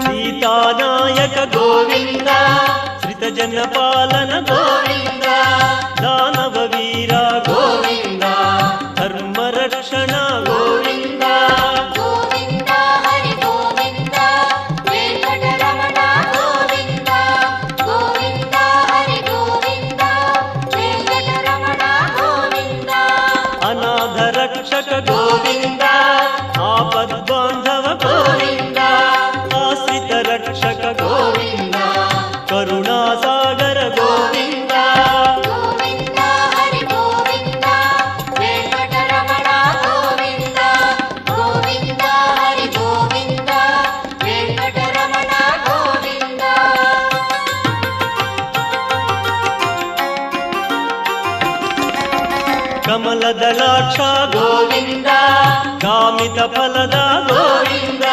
సీతానాయక గోవింద శ్రితజన పాలన గోవింద దానవ వీర గోవింద ధర్మరక్షణ గోవింద గోవింద హరి గోవింద వెంకటరమణ గోవింద గోవింద హరి గోవింద వెంకటరమణ గోవింద అనాథ రక్షక గోవింద ఆపద్బాంధవ గోవింద ఆశ్రిత రక్షక గోవింద కరుణాసాగర గోవింద గోవింద హరి గోవింద వెంకటరమణ గోవింద గోవింద హరి గోవింద వెంకటరమణ గోవింద కమలదళాక్ష గోవింద కామిత ఫలద గోవింద